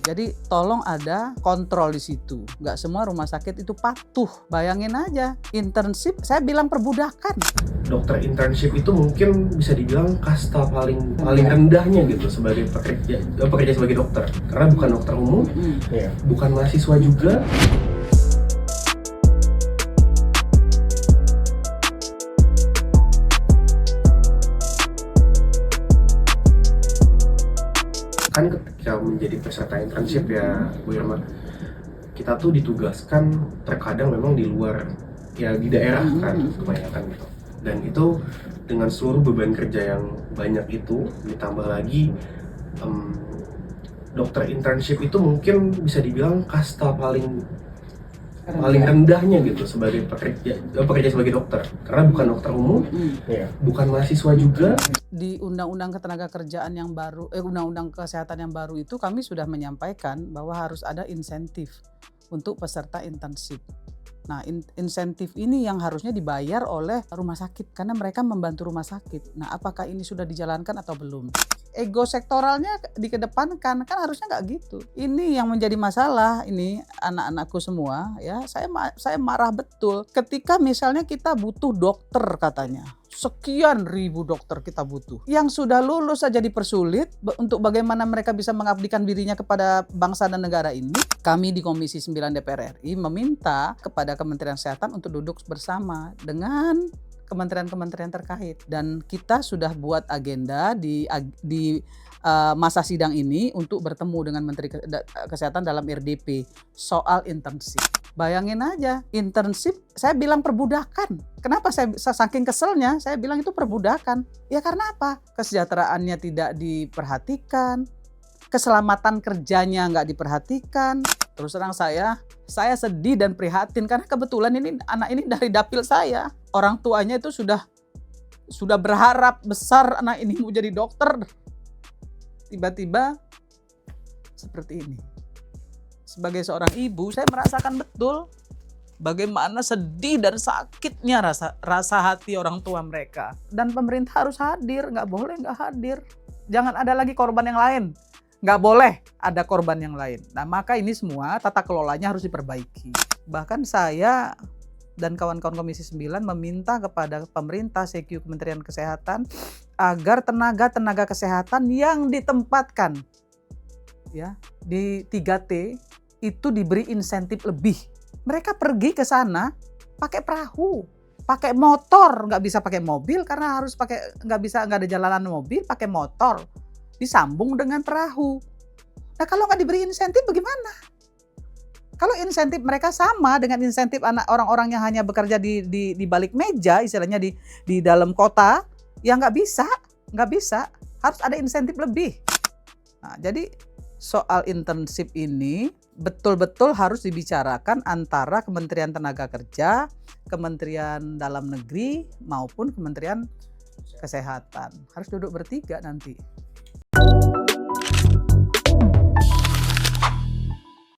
Jadi tolong ada kontrol di situ. Nggak semua rumah sakit itu patuh. Bayangin aja, internship, saya bilang perbudakan. Dokter internship itu mungkin bisa dibilang kasta paling rendahnya gitu sebagai pekerja sebagai dokter. Karena bukan dokter umum, bukan mahasiswa juga. Kan ketika menjadi peserta internship ya Bu Irma, kita tuh ditugaskan terkadang memang di luar, ya di daerah kan kebanyakan gitu. Dan itu dengan seluruh beban kerja yang banyak itu, ditambah lagi dokter internship itu mungkin bisa dibilang kasta paling rendahnya gitu sebagai pekerja sebagai dokter. Karena bukan dokter umum, bukan mahasiswa juga. Di Undang-Undang Ketenagakerjaan yang baru, Undang-Undang Kesehatan yang baru itu kami sudah menyampaikan bahwa harus ada insentif untuk peserta internship. Nah, insentif ini yang harusnya dibayar oleh rumah sakit karena mereka membantu rumah sakit. Nah, apakah ini sudah dijalankan atau belum? Ego sektoralnya dikedepankan, kan harusnya nggak gitu. Ini yang menjadi masalah, ini anak-anakku semua ya. Saya marah betul ketika misalnya kita butuh dokter katanya. Sekian ribu dokter kita butuh. Yang sudah lulus saja dipersulit untuk bagaimana mereka bisa mengabdikan dirinya kepada bangsa dan negara ini. Kami di Komisi 9 DPR RI meminta kepada Kementerian Kesehatan untuk duduk bersama dengan kementerian-kementerian terkait. Dan kita sudah buat agenda di masa sidang ini untuk bertemu dengan Menteri Kesehatan dalam RDP soal internship. Bayangin aja, internship saya bilang perbudakan. Kenapa saya saking keselnya saya bilang itu perbudakan? Ya karena apa? Kesejahteraannya tidak diperhatikan, keselamatan kerjanya nggak diperhatikan. Terus terang saya sedih dan prihatin karena kebetulan ini anak ini dari dapil saya. Orang tuanya itu sudah berharap besar anak ini mau jadi dokter. Tiba-tiba seperti ini. Sebagai seorang ibu, saya merasakan betul bagaimana sedih dan sakitnya rasa hati orang tua mereka. Dan pemerintah harus hadir, nggak boleh nggak hadir. Jangan ada lagi korban yang lain. Nggak boleh ada korban yang lain. Nah, maka ini semua tata kelolanya harus diperbaiki. Bahkan saya dan kawan-kawan Komisi 9 meminta kepada pemerintah, CQ Kementerian Kesehatan, agar tenaga kesehatan yang ditempatkan ya di 3T itu diberi insentif lebih. Mereka pergi ke sana pakai perahu, pakai motor, nggak bisa pakai mobil karena harus nggak ada jalanan mobil, pakai motor, disambung dengan perahu. Nah kalau nggak diberi insentif bagaimana? Kalau insentif mereka sama dengan insentif orang-orang yang hanya bekerja di balik meja, istilahnya di dalam kota, ya nggak bisa, harus ada insentif lebih. Nah, jadi soal internship ini betul-betul harus dibicarakan antara Kementerian Tenaga Kerja, Kementerian Dalam Negeri maupun Kementerian Kesehatan. Harus duduk bertiga nanti.